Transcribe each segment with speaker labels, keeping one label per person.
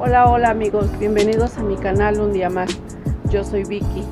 Speaker 1: Hola amigos, bienvenidos a mi canal un día más. Yo soy Vicky.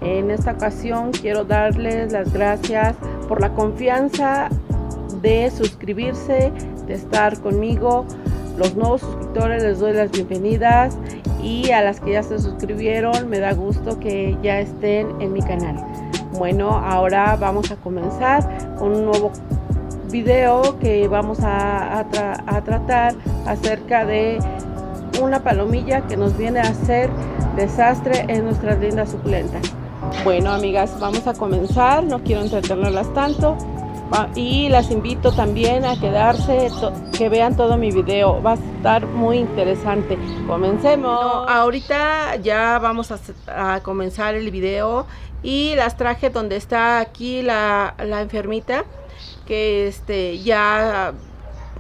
Speaker 1: En esta ocasión quiero darles las gracias por la confianza de suscribirse, de estar conmigo. Los nuevos suscriptores les doy las bienvenidas, y a las que ya se suscribieron me da gusto que ya estén en mi canal. Bueno, ahora vamos a comenzar con un nuevo video que vamos a tratar acerca de una palomilla que nos viene a hacer desastre en nuestras lindas suculentas. Bueno amigas, vamos a comenzar, no quiero entretenerlas tanto y las invito también a quedarse, que vean todo mi video, va a estar muy interesante. Comencemos. Ahorita ya vamos a comenzar el video, y las traje donde está aquí la enfermita, que ya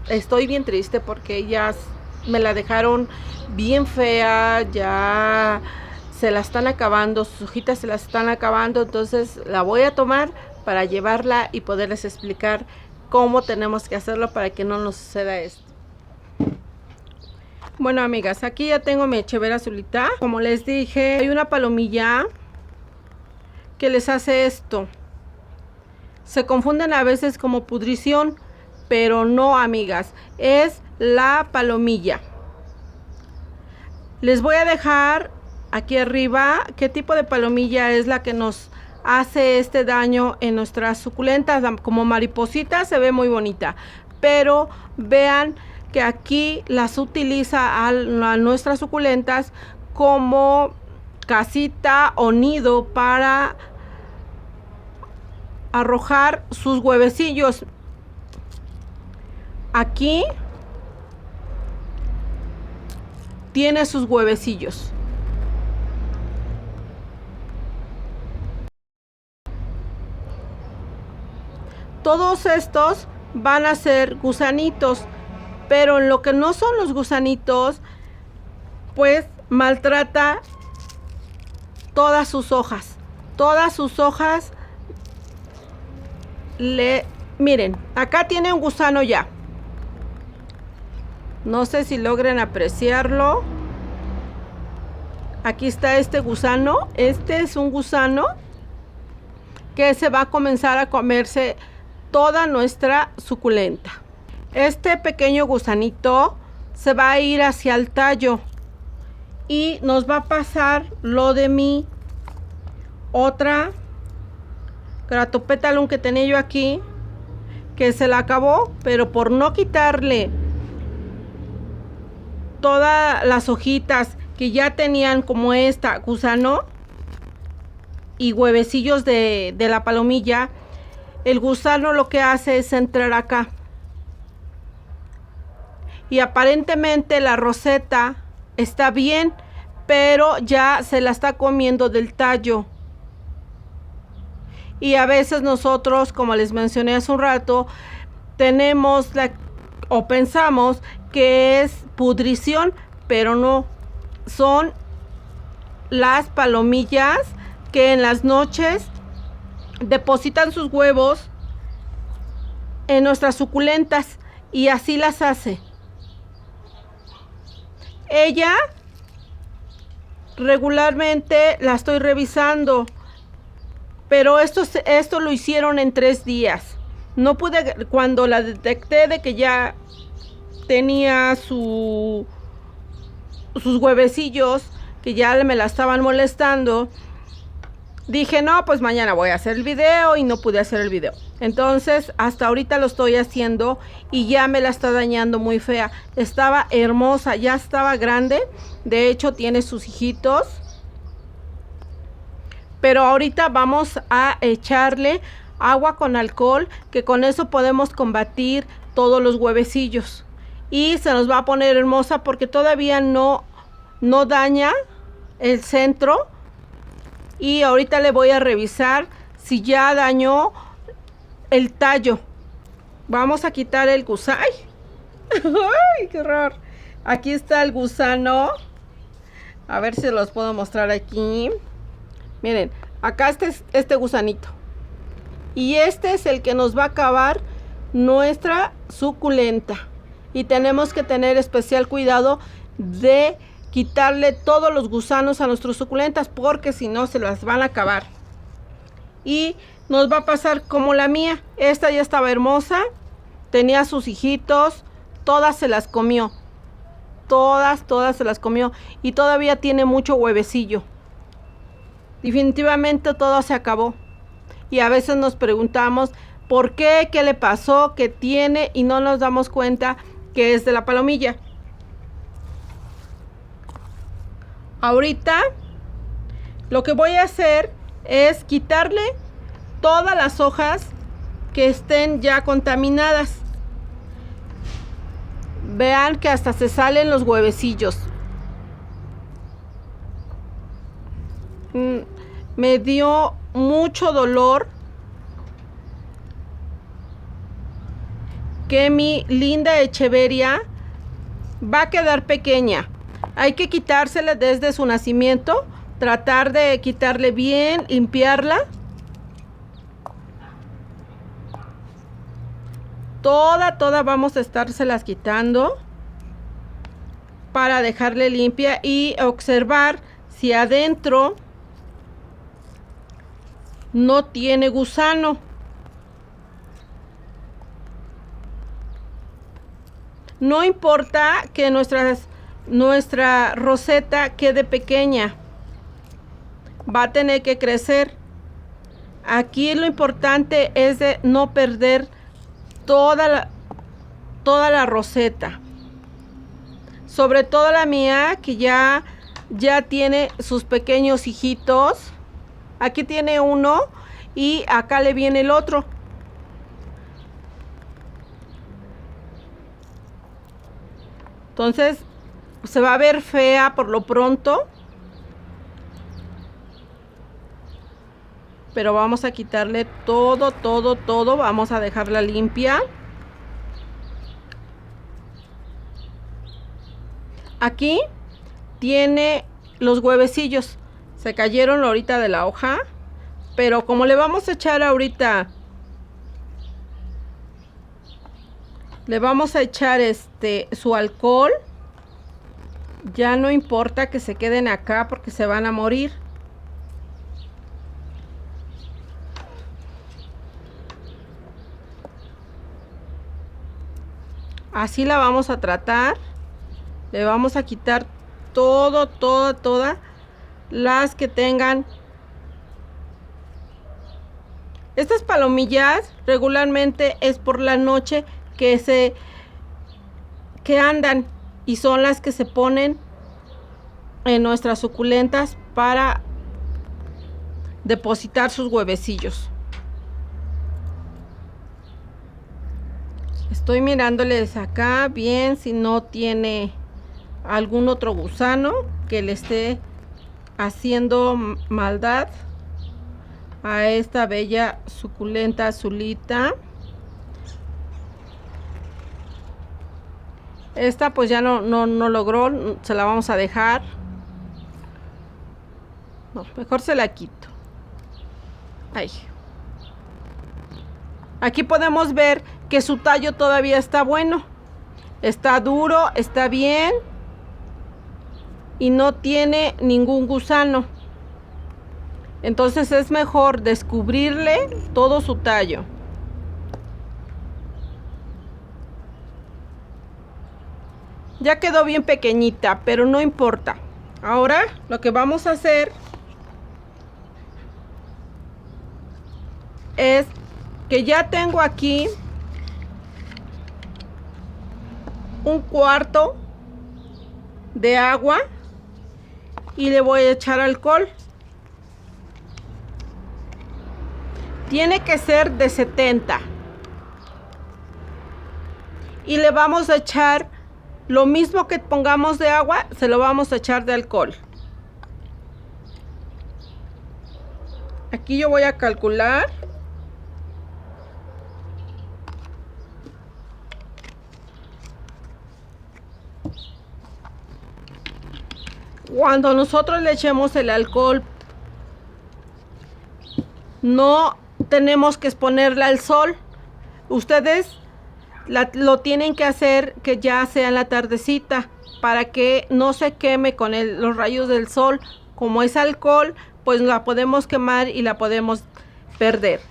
Speaker 1: estoy bien triste porque ya me la dejaron bien fea, ya se la están acabando, sus hojitas se las están acabando. Entonces la voy a tomar para llevarla y poderles explicar cómo tenemos que hacerlo para que no nos suceda esto. Bueno amigas, aquí ya tengo mi echevera azulita. Como les dije, hay una palomilla que les hace esto. Se confunden a veces como pudrición, pero no amigas, es la palomilla. Les voy a dejar aquí arriba qué tipo de palomilla es la que nos hace este daño en nuestras suculentas. Como mariposita se ve muy bonita, pero vean que aquí las utiliza a nuestras suculentas como casita o nido para arrojar sus huevecillos. Aquí tiene sus huevecillos. Todos estos van a ser gusanitos, pero en lo que no son los gusanitos, pues maltrata todas sus hojas. Todas sus hojas miren, acá tiene un gusano ya. No sé si logren apreciarlo. Aquí está este gusano. Este es un gusano que se va a comenzar a comerse toda nuestra suculenta. Este pequeño gusanito se va a ir hacia el tallo y nos va a pasar lo de mi otra Gratopetalum que tenía yo aquí, que se la acabó, pero por no quitarle todas las hojitas que ya tenían como esta gusano y huevecillos de la palomilla, el gusano lo que hace es entrar acá, y aparentemente la roseta está bien, pero ya se la está comiendo del tallo. Y a veces nosotros, como les mencioné hace un rato, tenemos o pensamos que es pudrición, pero no, son las palomillas que en las noches depositan sus huevos en nuestras suculentas, y así las hace. Ella regularmente la estoy revisando, pero esto lo hicieron en 3 días. No pude, cuando la detecté de que ya tenía sus huevecillos, que ya me la estaban molestando, dije no, pues mañana voy a hacer el video, y no pude hacer el video. Entonces hasta ahorita lo estoy haciendo y ya me la está dañando muy fea. Estaba hermosa, ya estaba grande, de hecho tiene sus hijitos, pero ahorita vamos a echarle agua con alcohol, que con eso podemos combatir todos los huevecillos, y se nos va a poner hermosa porque todavía no daña el centro. Y ahorita le voy a revisar si ya dañó el tallo. Vamos a quitar el gusano. ¡Ay, qué horror! Aquí está el gusano. A ver si los puedo mostrar aquí. Miren, acá está este gusanito. Y este es el que nos va a acabar nuestra suculenta. Y tenemos que tener especial cuidado de quitarle todos los gusanos a nuestras suculentas, porque si no se las van a acabar. Y nos va a pasar como la mía. Esta ya estaba hermosa, tenía sus hijitos, todas se las comió. Todas se las comió. Y todavía tiene mucho huevecillo. Definitivamente todo se acabó. Y a veces nos preguntamos por qué, qué le pasó, qué tiene, y no nos damos cuenta que es de la palomilla. Ahorita lo que voy a hacer es quitarle todas las hojas que estén ya contaminadas. Vean que hasta se salen los huevecillos. Me dio mucho dolor que mi linda Echeveria va a quedar pequeña. Hay que quitársela desde su nacimiento, tratar de quitarle bien, limpiarla. Toda vamos a estárselas quitando para dejarle limpia y observar si adentro no tiene gusano. No importa que nuestra roseta quede pequeña, va a tener que crecer. Aquí lo importante es de no perder toda la roseta, sobre todo la mía, que ya tiene sus pequeños hijitos. Aquí tiene uno y acá le viene el otro. Entonces se va a ver fea por lo pronto, pero vamos a quitarle todo, vamos a dejarla limpia. Aquí tiene los huevecillos, se cayeron ahorita de la hoja, pero como le vamos a echar ahorita, le vamos a echar su alcohol, ya no importa que se queden acá porque se van a morir. Así la vamos a tratar. Le vamos a quitar todas las que tengan. Estas palomillas regularmente es por la noche que andan, y son las que se ponen en nuestras suculentas para depositar sus huevecillos. Estoy mirándoles acá bien si no tiene algún otro gusano que le esté haciendo maldad a esta bella suculenta azulita. Esta pues ya no logró, se la vamos a dejar. No, mejor se la quito. Ahí. Aquí podemos ver que su tallo todavía está bueno. Está duro, está bien. Y no tiene ningún gusano. Entonces es mejor descubrirle todo su tallo. Ya quedó bien pequeñita, pero no importa. Ahora lo que vamos a hacer es que ya tengo aquí un cuarto de agua y le voy a echar alcohol. Tiene que ser de 70. Y le vamos a echar lo mismo que pongamos de agua, se lo vamos a echar de alcohol. Aquí yo voy a calcular. Cuando nosotros le echemos el alcohol, no tenemos que exponerla al sol. Ustedes lo tienen que hacer que ya sea en la tardecita, para que no se queme con los rayos del sol. Como es alcohol, pues la podemos quemar y la podemos perder.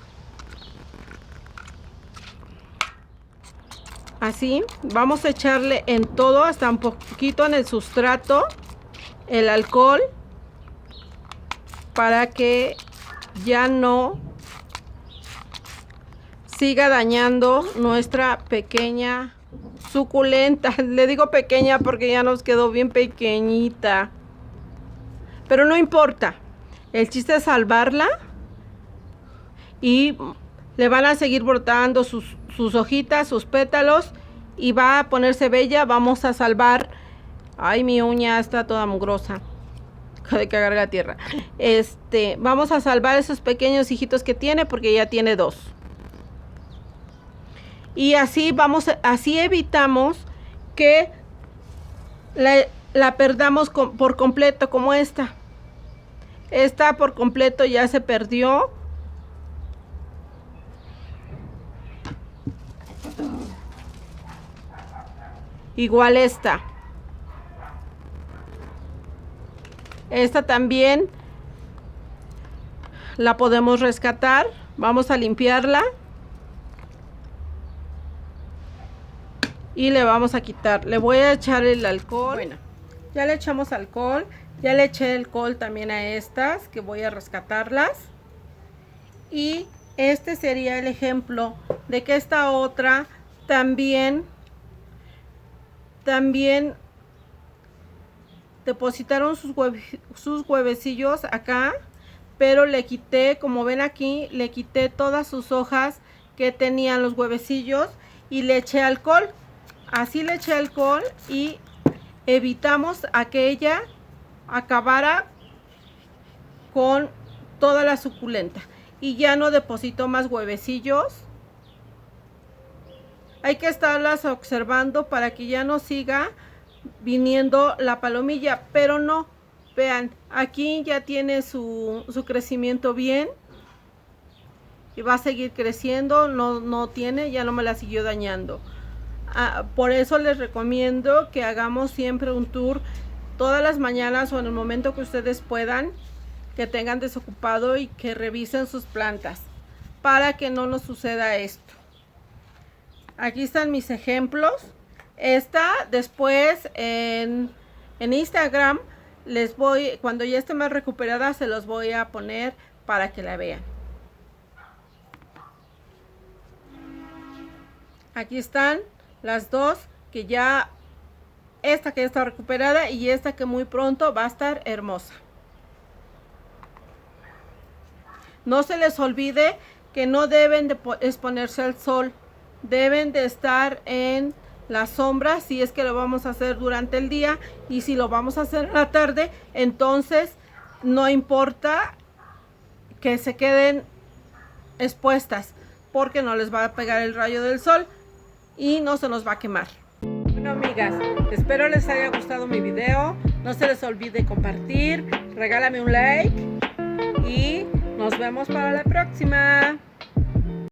Speaker 1: Así, vamos a echarle en todo, hasta un poquito en el sustrato, el alcohol, para que ya no siga dañando nuestra pequeña suculenta. Le digo pequeña porque ya nos quedó bien pequeñita, pero no importa, el chiste es salvarla y le van a seguir brotando sus hojitas, sus pétalos, y va a ponerse bella. Vamos a salvar. Ay, mi uña está toda mugrosa de cagar la tierra. Vamos a salvar esos pequeños hijitos que tiene, porque ya tiene 2. Y así así evitamos que la perdamos por completo, como esta. Esta por completo ya se perdió. Igual esta también la podemos rescatar. Vamos a limpiarla y le vamos a quitar. Le voy a echar el alcohol. Bueno, ya le echamos alcohol. Ya le eché alcohol también a estas, que voy a rescatarlas. Y este sería el ejemplo de que esta otra también depositaron sus huevecillos acá, pero le quité, como ven aquí, le quité todas sus hojas que tenían los huevecillos y le eché alcohol. Así le eché alcohol y evitamos a que ella acabara con toda la suculenta, y ya no depositó más huevecillos. Hay que estarlas observando para que ya no siga viniendo la palomilla, pero no, vean, aquí ya tiene su crecimiento bien y va a seguir creciendo. No tiene, ya no me la siguió dañando. Por eso les recomiendo que hagamos siempre un tour todas las mañanas, o en el momento que ustedes puedan, que tengan desocupado, y que revisen sus plantas para que no nos suceda esto. Aquí están mis ejemplos. Después en Instagram cuando ya esté más recuperada, se los voy a poner para que la vean. Aquí están las dos, que ya, esta que ya está recuperada y esta que muy pronto va a estar hermosa. No se les olvide que no deben de exponerse al sol. Deben de estar en la sombra si es que lo vamos a hacer durante el día, y si lo vamos a hacer en la tarde, entonces no importa que se queden expuestas, porque no les va a pegar el rayo del sol y no se nos va a quemar. Bueno, amigas, espero les haya gustado mi video. No se les olvide compartir, regálame un like y nos vemos para la próxima.